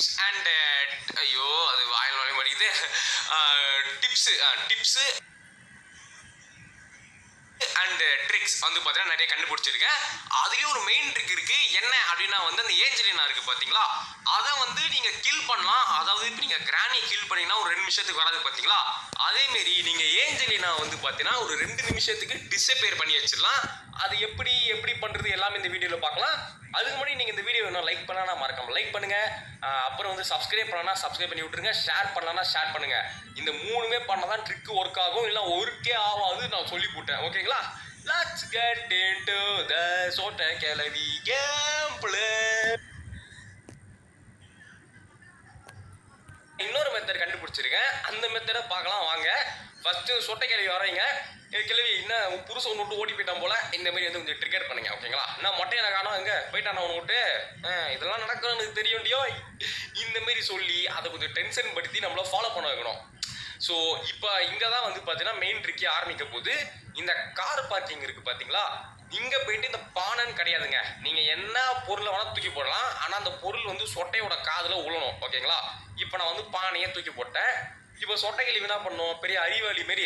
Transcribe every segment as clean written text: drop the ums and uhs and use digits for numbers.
Tips and ஐயோ அது வாயில் நுழைய மாட்டேங்குது. டிப்ஸு அண்ட் ட்ரிக்ஸ் வந்து பார்த்தீங்கன்னா நிறைய கண்டுபிடிச்சிருக்கேன். அதுலேயும் ஒரு மெயின் ட்ரிக் இருக்கு. என்ன அப்படின்னா வந்து அந்த ஏஞ்சலினா இருக்கு பார்த்தீங்களா, அதை வந்து நீங்க கில் பண்ணலாம். அதாவது இப்போ நீங்க கிராணியை கில் பண்ணீங்கன்னா ஒரு 2 நிமிஷத்துக்கு வராது பார்த்தீங்களா, அதேமாரி நீங்க ஏஞ்சலினா வந்து பார்த்தீங்கன்னா ஒரு 2 நிமிஷத்துக்கு டிஸப்பியர் பண்ணி வச்சிடலாம். அது எப்படி பண்றது எல்லாமே இந்த வீடியோவில் பார்க்கலாம். அதுக்கு முன்னாடி நீங்கள் இந்த வீடியோ இன்னும் லைக் பண்ணலாம், மறக்காம லைக் பண்ணுங்க. அப்புறம் வந்து சப்ஸ்கிரைப் பண்ணலாம், சப்ஸ்கிரைப் பண்ணி விட்டுருங்க. ஷேர் பண்ணலாம், ஷேர் பண்ணுங்க. இந்த 3மே பண்ணாதான் ட்ரிக் ஒர்க் ஆகும், இல்லை ஒர்க்கே ஆகாது நான் சொல்லி போட்டேன். ஓகேங்களா? லெட்ஸ் கெட் இன்டு த சோட்ட கிளவி கேம் பிளே. இன்னொரு மெத்தட் கண்டுபிடிச்சிருக்கேன், அந்த மெத்தடை பார்க்கலாம் வாங்க. ஃபர்ஸ்ட் சொட்டை கிளவி வரைங்க. கிளவி என்ன புருஷன் விட்டு ஓடி போயிட்டான் போல, இந்த மாதிரி வந்து கொஞ்சம் ட்ரிகர் பண்ணுங்க. ஓகேங்களா? நான் மொட்டையை காணோம், எங்க போயிட்டான் ஒன்று விட்டு, இதெல்லாம் நடக்கும் எனக்கு தெரியும்டியோ, இந்த மாதிரி சொல்லி அதை கொஞ்சம் டென்ஷன் படுத்தி நம்மள ஃபாலோ பண்ண வைக்கணும். ஸோ இப்போ இங்கே தான் வந்து பார்த்தீங்கன்னா மெயின் ட்ரிக்கே ஆரம்பிக்க போது. இந்த கார் பார்க்கிங் இருக்குது பார்த்தீங்களா, இங்கே போயிட்டு இந்த பானைன்னு கிடையாதுங்க. நீங்கள் என்ன பொருளை வேணால் தூக்கி போடலாம், ஆனால் அந்த பொருள் வந்து சொட்டையோட காதில் உழணும். ஓகேங்களா? இப்போ நான் வந்து பானையை தூக்கி போட்டேன். இப்போ சொட்டை கிளவி என்ன பண்ணும், பெரிய அறிவாளி மாரி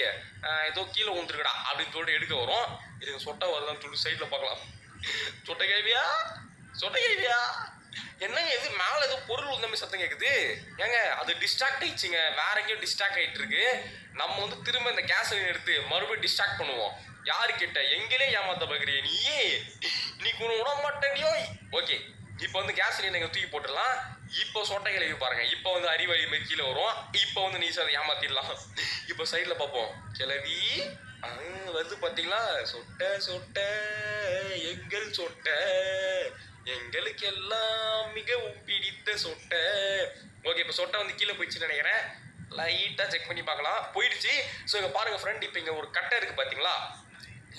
ஏதோ கீழே ஊந்துருக்கடா அப்படின்னு சொல்லிட்டு எடுக்க வரும். இதுக்கு சொட்டை வருதான்னு சொல்லிட்டு சைடில் பார்க்கலாம். சொட்டை கேள்வியா என்ன எது மேலே ஏதோ பொருள் உந்த மாதிரி சத்தம் கேட்குது. ஏங்க அது டிஸ்ட்ராக்ட் ஆயிடுச்சுங்க, வேற எங்கேயும் டிஸ்ட்ராக்ட் ஆகிட்டு இருக்கு. நம்ம வந்து திரும்ப இந்த கேஸ் எடுத்து மறுபடியும் டிஸ்ட்ராக்ட் பண்ணுவோம். யாரு கிட்ட எங்களே ஏமாத்த பார்க்குறிய நீ விட மாட்டேனியோ. ஓகே, இப்போ வந்து கேஸ் நீங்கள் தூக்கி போட்டுடலாம். இப்போ சொட்டை கிளவி பாருங்க, இப்போ வந்து அறிவாளி மாதிரி கீழே வரும். இப்போ வந்து நீ சார் ஏமாத்திடலாம். இப்போ சைடில் பார்ப்போம், கிளவி வந்து பார்த்தீங்களா, சொட்ட எங்கள் சொட்ட எங்களுக்கு எல்லாம் மிகவும் பிடித்த சொட்டை. ஓகே, இப்போ சொட்டை வந்து கீழே போயிடுச்சுன்னு நினைக்கிறேன். லைட்டாக செக் பண்ணி பார்க்கலாம், போயிடுச்சு. ஸோ இங்கே பாருங்கள் ஃப்ரெண்ட், இப்போ இங்கே ஒரு கட்டை இருக்குது பார்த்தீங்களா,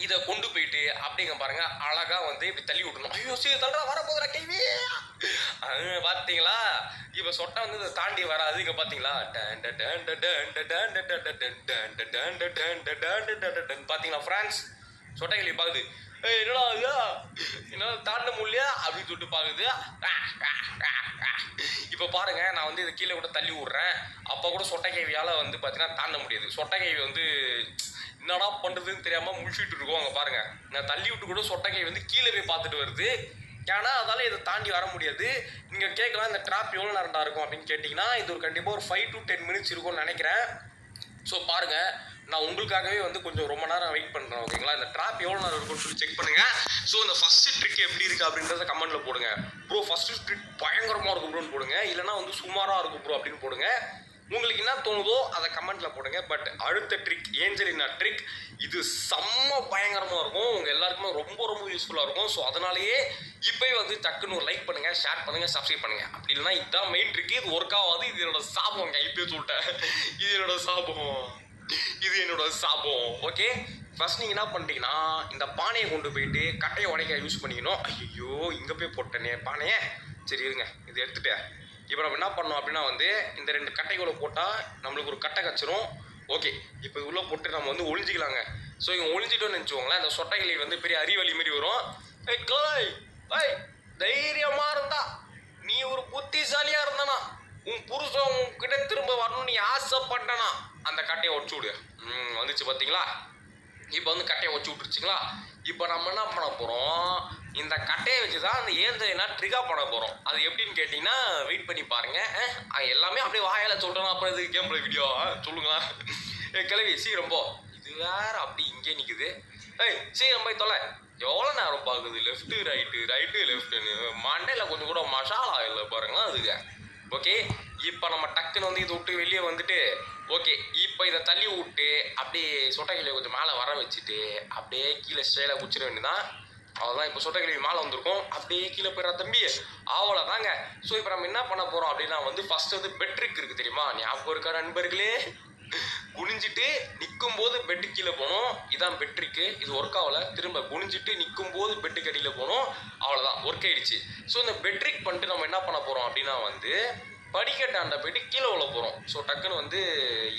இதை கொண்டு போயிட்டு அப்படிங்க பாருங்க அழகாக வந்து இப்படி தள்ளி விடணும். ஐயோ சரி தள்ளா வரப்போகிற கேள்வி பார்த்தீங்களா. இப்போ சொட்டை வந்து இதை தாண்டி வராது. இங்கே பார்த்தீங்களா, பார்த்தீங்களா ஃப்ரெண்ட்ஸ், சொட்டை கேள்வி பார்க்குது. என்னடா ஐயா என்னால் தாண்ட முடியலையா அப்படின்னு சொல்லிட்டு பார்க்குது. இப்போ பாருங்க, நான் வந்து இதை கீழே கூட தள்ளி விட்றேன். அப்போ கூட சொட்டை கேள்வியால் வந்து பார்த்தீங்கன்னா தாண்ட முடியாது. சொட்டை கேள்வி வந்து என்னடா பண்ணுறதுன்னு தெரியாமல் முழிச்சிட்டு இருக்கோம். அங்கே பாருங்க, நான் தள்ளி விட்டு கூட சொட்டை கேள்வி வந்து கீழே போய் பார்த்துட்டு வருது. ஏன்னா அதால் இதை தாண்டி வர முடியாது. நீங்கள் கேட்கலாம் இந்த ட்ராப் எவ்வளோ நேரம்டா இருக்கும் அப்படின்னு கேட்டிங்கன்னா, இது ஒரு கண்டிப்பாக ஒரு 5 to 10 minutes இருக்கும்னு நினைக்கிறேன். ஸோ பாருங்கள், நான் உங்களுக்காகவே வந்து கொஞ்சம் ரொம்ப நேரம் வெயிட் பண்ணுறேன். ஓகேங்களா? இந்த ட்ராப் எவ்வளோ நேரம் இருக்கும்னு சொல்லி செக் பண்ணுங்கள். ஸோ இந்த ஃபஸ்ட்டு ட்ரிக் எப்படி இருக்குது அப்படின்றத கமெண்ட்டில் போடுங்க. ப்ரோ ஃபஸ்ட்டு ட்ரிக் பயங்கரமாக இருக்கும் ப்ரோன்னு போடுங்க, இல்லைனா வந்து சுமாராக இருக்கும் ப்ரோ அப்படின்னு போடுங்க. உங்களுக்கு என்ன தோணுதோ அதை கமெண்ட்டில் போடுங்க. பட் அடுத்த ட்ரிக் ஏஞ்சலினா ட்ரிக், இது செம்ம பயங்கரமாக இருக்கும், உங்கள் எல்லாருக்குமே ரொம்ப ரொம்ப யூஸ்ஃபுல்லாக இருக்கும். ஸோ அதனாலேயே இப்போ வந்து டக்குன்னு ஒரு லைக் பண்ணுங்கள், ஷேர் பண்ணுங்கள், சப்ஸ்கிரைப் பண்ணுங்கள். அப்படி இல்லைனா இதுதான் மெயின் ட்ரிக்கு. இது ஒர்க் ஆகாது, இது என்னோட சாபம். இப்போயே சொல்லிட்டேன், இது என்னோட சாபம். ஓகே, ஃபர்ஸ்ட் நீங்கள் என்ன பண்ணுறீங்கன்னா, இந்த பானையை கொண்டு போயிட்டு கட்டையை உடைக்க யூஸ் பண்ணிக்கணும். ஐயோ இங்கே போய் போட்டேனே பானையை. சரி இருங்க, இதை எடுத்துட்டேன். இப்போ நம்ம என்ன பண்ணோம் அப்படின்னா வந்து இந்த 2 கட்டைகளை போட்டால் நம்மளுக்கு ஒரு கட்டை கச்சிரும். ஓகே, இப்போ இது உள்ளே போட்டு நம்ம வந்து ஒழிஞ்சிக்கலாங்க. ஸோ இங்கே ஒழிஞ்சிட்டோன்னு நினச்சிக்கோங்களேன், இந்த சொட்டைகளை வந்து பெரிய அறிவழி மாரி வரும். தைரியமாக இருந்தா, நீ ஒரு புத்திசாலியாக இருந்தானா, உன் புருஷன் உன்கிட்ட திரும்ப வரணும்னு நீ ஆசைப்பட்டனா அந்த கட்டையை உடச்சு விடு. வந்துச்சு பார்த்தீங்களா. இப்போ வந்து கட்டையை உடச்சு விட்டுருச்சுங்களா. இப்போ நம்ம என்ன பண்ண போகிறோம், இந்த கட்டையை வச்சு தான் அந்த ஏஞ்சலினா ட்ரிகர் பண்ண போகிறோம். அது எப்படின்னு கேட்டிங்கன்னா வெயிட் பண்ணி பாருங்கள். எல்லாமே அப்படியே வாயால் சொல்கிறேன், அப்புறம் இது கேம் பிளே வீடியோ சொல்லுங்களா. கிளவி சீக்கிரம் போ, இது வேற அப்படி இங்கே நிற்குது. சீக்கிரம் போய் தொலை. எவ்வளோ நேரம் பார்க்குது, லெஃப்ட்டு ரைட்டு லெஃப்ட்டுன்னு மண்டையில் கொஞ்சம் கூட மசாலா இல்லை பாருங்களா அதுக்கு. ஓகே, இப்போ நம்ம டக்குன்னு வந்து இதை விட்டு வெளியே வந்துட்டு, ஓகே இப்போ இதை தள்ளி விட்டு அப்படியே சொட்டைக்கிளியை கொஞ்சம் மேலே வர வச்சுட்டு அப்படியே கீழே ஸ்டைலாக குச்சிட வேண்டியதான். அவ்வளோதான், இப்போ சொட்டைக்கிளி மேலே வந்திருக்கோம். அப்படியே கீழே போயிடா தம்பி, அவ்வளோதாங்க. ஸோ இப்போ நம்ம என்ன பண்ண போகிறோம் அப்படின்னா வந்து ஃபர்ஸ்ட் வந்து பெட்ரிக் இருக்குது தெரியுமா, ஞாபகம் இருக்கா நண்பர்களே. குனிஞ்சிட்டு நிற்கும் போது பெட்டு கீழே போகணும், இதான் பெட்ரிக்கு. இது ஒர்க் ஆகலை, திரும்ப குனிஞ்சிட்டு நிற்கும் போது பெட்டுக்கு அடியில் போகணும். அவ்வளோதான், ஒர்க் ஆகிடுச்சு. ஸோ இந்த பெட்ரிக் பண்ணிட்டு நம்ம என்ன பண்ண போகிறோம் அப்படின்னா வந்து படிக்கட்டாண்ட போயிட்டு கீழே உள்ள போகிறோம். ஸோ டக்குன்னு வந்து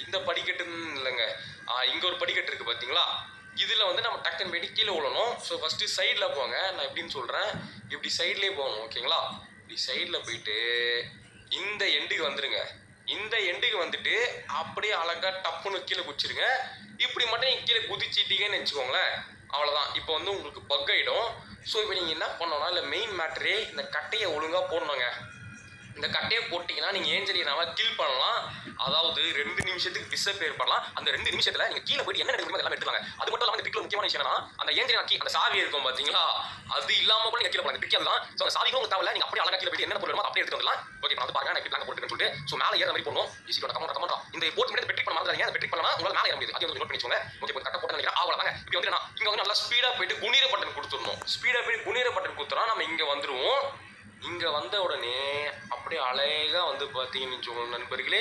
இந்த படிக்கட்டுன்னு இல்லைங்க, இங்கே ஒரு படிக்கட்டு இருக்குது பார்த்தீங்களா, இதில் வந்து நம்ம டக்குன்னு போயிட்டு கீழே விழணும். ஸோ ஃபஸ்ட்டு சைடில் போங்க, நான் எப்படின்னு சொல்கிறேன். இப்படி சைட்லேயே போகணும். ஓகேங்களா, இப்படி சைடில் போயிட்டு இந்த எண்டுக்கு வந்துருங்க. இந்த எண்டுக்கு வந்துட்டு அப்படியே அழகா டப்புன்னு கீழே குச்சிருங்க. இப்படி மட்டும் நீங்கள் கீழே குதிச்சிட்டீங்கன்னு வச்சுக்கோங்களேன், அவ்வளோதான். இப்போ வந்து உங்களுக்கு பக் ஆகிடும். ஸோ இப்போ நீங்கள் என்ன பண்ணணும்னா, இல்லை மெயின் மேட்ரே இந்த கட்டையை ஒழுங்காக போடணுங்க. இந்த கட்டையை போட்டிங்கன்னா நீங்கள் ஏஞ்சலினாவை கில் பண்ணலாம். அதாவது 2 நிமிஷத்துக்கு டிஸப்பியர் பண்ணலாம். அந்த 2 நிமிஷத்தில் நீங்கள் கீழே போய்ட்டு என்ன நடக்குது எல்லாம் எடுத்துக்கலாம். அது மட்டும் இல்லாமல் இந்த ட்ரிக்கில் முக்கியமான விஷயம் என்னன்னா, அந்த ஏஞ்சலினா கீ அந்த சாவி இருக்கும் பார்த்தீங்களா, அது இல்லாமல் கூட நீங்கள் கீழே போகலாம். ட்ரிக் அதுதான். ஸோ அந்த சாவிக்கும் உங்களுக்கு தேவை, நீங்கள் அப்படியே அழகாக கீழே போய்ட்டு என்ன பொருள் அப்படியே எடுத்துட்டு வரலாம். ஓகே, நான் வந்து பாருங்க, நான் இப்படி பிளான் போட்டுருக்கேன்னு சொல்லிட்டு ஸோ மேலே ஏற மாதிரி போடணும். ஈஸி கமெண்ட் இந்த போட்டு மட்டும் பெட்ரிக் பண்ண மாதிரி அந்த பெட்ரிக் பண்ணலாம் உங்களால் மேலே ஏற முடியுது. அது வந்து நோட் பண்ணி வச்சுக்கோங்க. ஓகே, இப்போ கரெக்டாக போட்டு நினைக்கிறேன். அவ்வளோதாங்க. இப்போ வந்து நான் இங்கே வந்து நல்லா ஸ்பீடாக போயிட்டு குனிர பட்டன் கொடுத்துடணும். ஸ்பீடாக போயிட்டு குனிர பட்டன் கொடுத்துறோம். நம்ம இங்கே வந்துடுவோம். இங்கே வந்த உடனே அப்படியே அழகாக வந்து பார்த்தீங்கன்னு வச்சுக்கோங்க நண்பர்களே,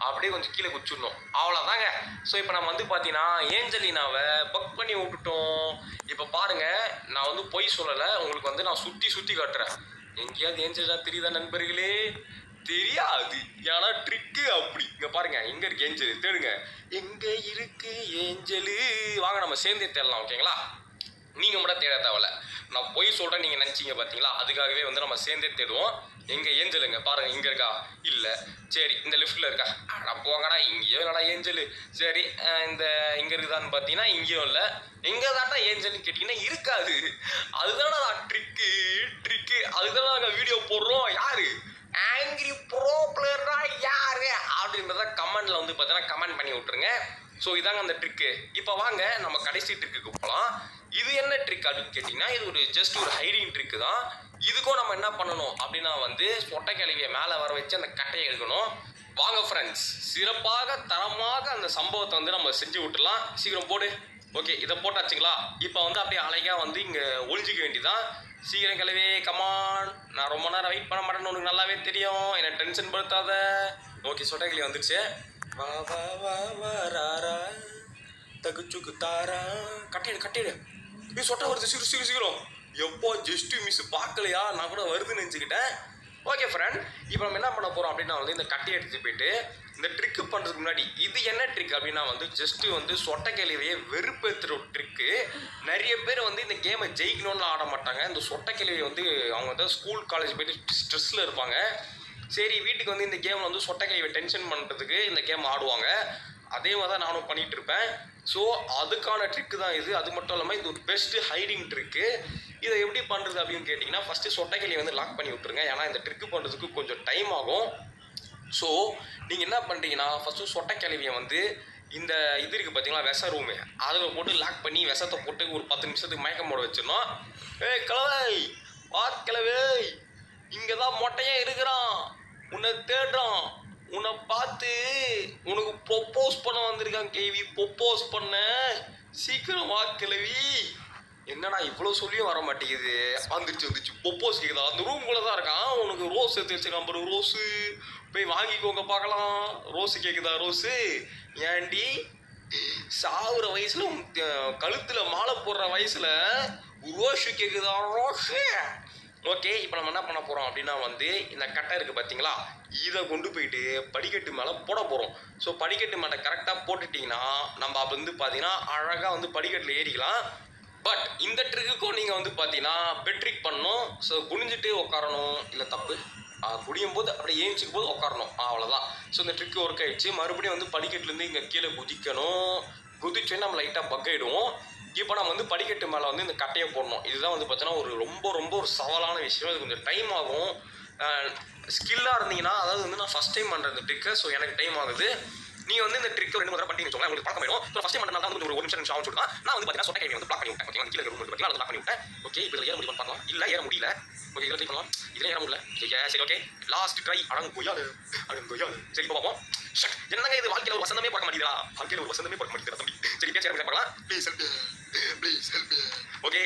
அப்படியே கொஞ்சம் கீழே குச்சிடணும். அவ்வளோதாங்க. ஸோ இப்போ நம்ம வந்து பார்த்தீங்கன்னா ஏஞ்சலினாவை பக் பண்ணி விட்டுட்டோம். இப்போ பாருங்கள், நான் வந்து பொய் சொல்லலை, உங்களுக்கு வந்து நான் சுற்றி சுற்றி காட்டுறேன். எங்கேயாவது ஏஞ்சலினா தெரியுதா நண்பர்களே? தெரியாது. ஏன்னா ட்ரிக்கு அப்படி. இங்கே பாருங்க, எங்கே இருக்கு ஏஞ்சலு தேடுங்க. எங்கே இருக்கு ஏஞ்சலு? வாங்க நம்ம சேர்ந்தே தேடலாம். ஓகேங்களா? நீங்கள் மட்டும் தேட தேவையில்ல, நான் பொய் சொல்கிறேன் நீங்கள் நினச்சிங்க பார்த்தீங்களா, அதுக்காகவே வந்து நம்ம சேர்ந்தே தேடுவோம். எங்கே ஏஞ்சலுங்க பாருங்கள், இங்கே இருக்கா? இல்லை. சரி, இந்த லிஃப்ட்டில் இருக்கா? நான் போங்கடா, இங்கேயும் இல்லைடா ஏஞ்சலு. சரி, இந்த இங்கே இருக்குதான்னு பார்த்தீங்கன்னா இங்கேயும் இல்லை. எங்கே தாண்டா ஏஞ்சல்னு கேட்டிங்கன்னா இருக்காது. அதுதானே நான் ட்ரிக்கு. அதுதானே நாங்கள் வீடியோ போடுறோம். யார் ஆங்கிரி ப்ரோ பிளேயர்னா யார் அப்படின்றத கமெண்டில் வந்து பார்த்தீங்கன்னா கமெண்ட் பண்ணி விட்ருங்க. ஸோ இதாங்க அந்த ட்ரிக்கு. இப்போ வாங்க நம்ம கடைசி ட்ரிக்குக்கு போகலாம். இது என்ன ட்ரிக் அப்படின்னு கேட்டிங்கன்னா, இது ஒரு ஜஸ்ட் ஒரு ஹைடிங் ட்ரிக்கு தான். இதுக்கும் நம்ம என்ன பண்ணணும் அப்படின்னா வந்து சொட்டை கிழவியை மேலே வர வச்சு அந்த கட்டையை எடுக்கணும். வாங்க ஃப்ரெண்ட்ஸ், சிறப்பாக தரமாக அந்த சம்பவத்தை வந்து நம்ம செஞ்சு விட்டுலாம். சீக்கிரம் போடு. ஓகே, இதை போட்டாச்சுங்களா? இப்போ வந்து அப்படியே அழகாக வந்து இங்கே ஒழிஞ்சிக்க வேண்டியதான். சீக்கிரம் கிளவி, கமான். நான் ரொம்ப நேரம் வெயிட் பண்ண மாட்டேன்னு உனக்கு நல்லாவே தெரியும். என்னை டென்ஷன் படுத்தாத. ஓகே, சொட்டை கிளவி வந்துடுச்சு. வா வா வா வா ராரா தகுச்சுக்கு தாரா. கட்டிடு. நீ சொட்டை வருது, சீக்கிரம். எப்போ ஜஸ்ட் மிஸ் பார்க்கலையா? நான் கூட வருதுன்னு நினச்சிக்கிட்டேன். ஓகே ஃப்ரெண்ட், இப்போ நம்ம என்ன பண்ண போகிறோம் அப்படின்னா வந்து இந்த கட்டையை எடுத்துகிட்டு போயிட்டு இந்த ட்ரிக்கு பண்ணுறதுக்கு முன்னாடி இது என்ன ட்ரிக் அப்படின்னா வந்து ஜஸ்ட்டு வந்து சொட்டை கிழவியை வெறுப்பேற்றுற ஒரு ட்ரிக்கு. நிறைய பேர் வந்து இந்த கேமை ஜெயிக்கணும்னு ஆட மாட்டாங்க. இந்த சொட்டை கிழவியை வந்து அவங்க வந்து ஸ்கூல் காலேஜ் போயிட்டு ஸ்ட்ரெஸ்ஸில் இருப்பாங்க. சரி, வீட்டுக்கு வந்து இந்த கேமில் வந்து சொட்டை கிழவியை டென்ஷன் பண்ணுறதுக்கு இந்த கேம் ஆடுவாங்க. அதே மாதிரி தான் நானும் பண்ணிகிட்டு இருப்பேன். ஸோ அதுக்கான ட்ரிக்கு தான் இது. அது மட்டும் இல்லாமல் இது ஒரு பெஸ்ட்டு ஹைடிங் ட்ரிக்கு. இதை எப்படி பண்ணுறது அப்படின்னு கேட்டிங்கன்னா, ஃபஸ்ட்டு சொட்டைக்கிளியை வந்து லாக் பண்ணி விட்டுருங்க. ஏன்னா இந்த ட்ரிக்கு பண்ணுறதுக்கு கொஞ்சம் டைம் ஆகும். ஸோ நீங்கள் என்ன பண்ணுறீங்கன்னா, ஃபஸ்ட்டு சொட்டைக்கிழவியை வந்து இந்த இது இருக்குது பார்த்தீங்களா, விஷ ரூமு, அதில் போட்டு லாக் பண்ணி விஷத்தை போட்டு ஒரு 10 நிமிஷத்துக்கு மயக்கம் போட வச்சிடணும். ஏய் கிழவை, கிழவே, இங்கே தான் மொட்டையே இருக்கிறான், உன்னை தேடுறான், உன்னை பார்த்து உனக்கு ப்ரொப்போஸ் பண்ண வந்திருக்கான் கேவி. ப்ரொப்போஸ் பண்ண சீக்கிரம் வா கிழவி. என்னடா இவ்வளோ சொல்லியும் வர மாட்டேங்குது. வந்துருச்சு ப்ரொப்போஸ் கேட்குதா? அந்த ரூம்குள்ளே தான் இருக்கான். உனக்கு ரோஸ் எடுத்து வச்சுருக்கான் பாரு, ரோஸு போய் வாங்கிக்கோங்க பார்க்கலாம். ரோஸு கேட்குதா? ரோஸு ஏண்டி சாகுற வயசில் கழுத்தில் மாலை போடுற வயசில் ரோஸு கேட்குதா? ரோஸு. ஓகே, இப்போ நம்ம என்ன பண்ண போகிறோம் அப்படின்னா வந்து இந்த கட்டை இருக்குது பார்த்தீங்களா, இதை கொண்டு போயிட்டு படிக்கட்டு மேலே போட போகிறோம். ஸோ படிக்கட்டு மேலே கரெக்டாக போட்டுட்டிங்கன்னா நம்ம வந்து பார்த்தீங்கன்னா அழகாக வந்து படிக்கட்டில் ஏறிக்கலாம். பட் இந்த ட்ரிக்குக்கும் நீங்கள் வந்து பார்த்தீங்கன்னா பெட்ரிக் பண்ணணும். ஸோ குனிஞ்சிட்டு உட்காரணும், இல்லை தப்பு, குடியும் போது அப்படியே ஏஞ்சிக்கும் போது உட்காரணும், அவ்வளோதான். ஸோ இந்த ட்ரிக்கு ஒர்க் ஆகிடுச்சு. மறுபடியும் வந்து படிக்கட்டுலேருந்து இங்கே கீழே குதிக்கணும். குதிச்சோன்னு நம்ம லைட்டாக பக் ஆகிடுவோம். இப்போ நம்ம வந்து படிக்கட்டு மேலே வந்து இந்த கட்டையை போடணும். இதுதான் வந்து பார்த்தீங்கன்னா ஒரு ரொம்ப ஒரு சவாலான விஷயம். இது கொஞ்சம் டைம் ஆகும். ஸ்கில்லாக இருந்தீங்கன்னா, அதாவது வந்து நான் ஃபஸ்ட் டைம் பண்ணுற இந்த ட்ரிக்கு, ஸோ எனக்கு டைம் ஆகுது. நீங்கள் வந்து இந்த ட்ரிக்கு 2 தடவை பண்ணிட்டு உங்களுக்கு பழக்கம் ஆகிடும். ஸோ ஃபஸ்ட் டைம் பண்ணுறதுனால தான் வந்து ஒரு நிமிஷம் ஆகும் சொல்லிட்டு நான் வந்து பார்த்தீங்கன்னா சொட்டை வந்து பிளாக் பண்ணி விட்டேன். ஓகே, கீழே ரூம் வந்து லாக் பண்ணி விட்டேன். ஓகே, இப்போ ஏற முடியும் பார்க்கலாம். இல்லை ஏற முடியல. ஓகே, இதில் ட்ரை பண்ணலாம். இதில் ஏற முடியல. சரி, ஓகே, லாஸ்ட் ட்ரை. கொய்யாலு. சரி, இப்போ பார்ப்போம். என்னங்க இது, வாழ்க்கையில் ஒரு வசந்தமே பார்க்க மாட்டேங்கிறா. தம்பி. சரி, பேச பார்க்கலாம். Please help. Okay,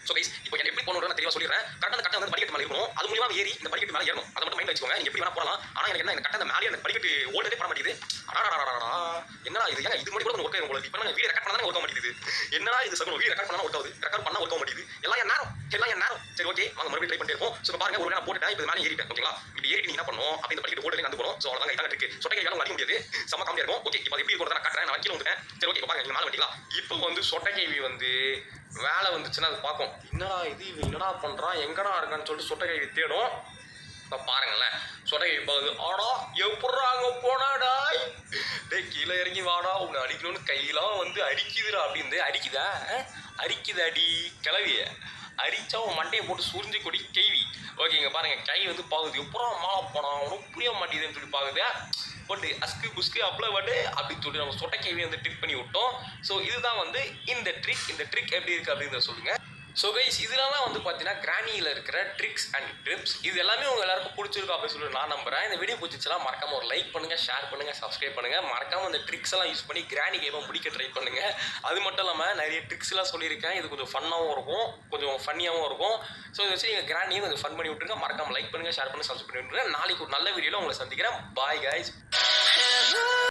so guys, இப்போ என்ன எப்படி போகணும்னு நான் தெளிவாக சொல்லிடுறேன். கரெக்டாக அந்த கட்டை வந்து படிக்கட்டு மேலே இருக்கணும். அது மூலியமாக ஏறி இந்த படிக்கட்டு மேலே ஏறணும். அதை மட்டும் மைண்ட் வச்சுக்கோங்க. நீங்கள் எப்படி வேணா போகலாம். ஆனால் எனக்கு என்ன, இந்த கட்டை அந்த மேலே அந்த படிக்கட்டு ஓல்டே பண்ண மாட்டேங்குது. என்னடா இது, ஏங்க இது மட்டும் கூட ஒர்க் ஆகும் உங்களுக்கு. இப்போ நான் வீடியோ ரெக்கார்ட் பண்ணால் ஒர்க் ஆக மாட்டேங்குது. என்னடா இது சகோதரர், வீடியோ ரெக்கார்ட் பண்ணால் ஒர்க் ஆகுது, ரெக்கார்ட் பண்ணால் ஒர்க் ஆக மாட்டேங்குது. எல்லாம் என் நேரம். சரி, ஓகே, வாங்க மறுபடியும் ட்ரை பண்ணிட்டு இருக்கோம். ஸோ பாருங்க, ஒரு நான் போட்டுட்டேன், இப்போ மேலே ஏறிட்டேன். ஓகேங்களா, இப்படி ஏறி நீங்கள் என்ன பண்ணணும், அப்படி இந்த படிக்கட்டு ஓல்டே வந்து போகணும். ஸோ அவ்வளோதான் இதாக இருக்கு. சொட்டை கையாலும் அடிக்க முடியாது, செம்ம காமெடியாக இருக்கும். ஓகே, இப்போ எப்படி இருக்கிறத நான் காட்டுறேன். நான் கீழே வந்துட்டேன். சரி, ஓகே, பாருங்க, நீங்கள் மேலே வண்டிங்களா. இப்போ வந்து சொட்டை கைவி வந்து வேலை வந்துச்சுன்னா அது பார்க்கும். என்னடா இது, என்னடா பண்ணுறான், எங்கடா இருக்கான்னு சொல்லிட்டு சொட்டை கைவி தேடும். இப்போ பாருங்களேன் சொடகை பாகுது ஆடா எப்படா அங்கே போனாடா டேய் கீழே இறங்கி வாடா உன்னை அடிக்கணும்னு கையெல்லாம் வந்து அடிக்குதுடா அப்படின்னு அடிக்குதா அரிக்குது அடி கிளவிய அரிச்சா உன் மண்டையை போட்டு சுரிஞ்சு கொடி கேள்வி ஓகேங்க பாருங்க கை வந்து பாகுது எப்பறம் மாலை போனா அவனும் புரிய மாட்டேதுன்னு சொல்லி பாக்குது பட்டு அஸ்கு புஸ்கு அப்பள பட்டு அப்படின்னு சொல்லி நம்ம சொட்டை கேள்வி வந்து ட்ரிக் பண்ணி விட்டோம் ஸோ இதுதான் வந்து இந்த ட்ரிக் எப்படி இருக்கு அப்படின்றத சொல்லுங்க ஸோ கைஸ் இதெல்லாம் தான் வந்து பார்த்தீங்கன்னா கிராணியில் இருக்கிற ட்ரிக்ஸ் அண்ட் ட்ரிப்ஸ் இது எல்லாமே உங்கள் எல்லாருக்கும் பிடிச்சிருக்கும் அப்படின்னு சொல்லி நான் நம்புறேன் இந்த வீடியோ பிடிச்சிச்சுன்னா மறக்காம ஒரு லைக் பண்ணுங்க ஷேர் பண்ணுங்க சப்ஸ்கிரைப் பண்ணுங்க மறக்காம அந்த ட்ரிக்ஸ் எல்லாம் யூஸ் பண்ணி கிராணி கேமை முடிக்க ட்ரை பண்ணுங்க அது மட்டும் இல்லாமல் நிறைய ட்ரிக்ஸ் எல்லாம் சொல்லியிருக்கேன் இது கொஞ்சம் ஃபன்னாகவும் இருக்கும் கொஞ்சம் ஃபன்னியாகவும் இருக்கும் ஸோ இதை வச்சு நீங்கள் கிராணியும் கொஞ்சம் ஃபன் பண்ணி விட்டுருங்க மறக்காம லைக் பண்ணுங்க ஷேர் பண்ணுங்க சப்ஸ்கிரைப் பண்ணி விட்டுருங்க நாளைக்கு ஒரு நல்ல வீடியோவில் உங்களை சந்திக்கிறேன் பாய் கைஸ்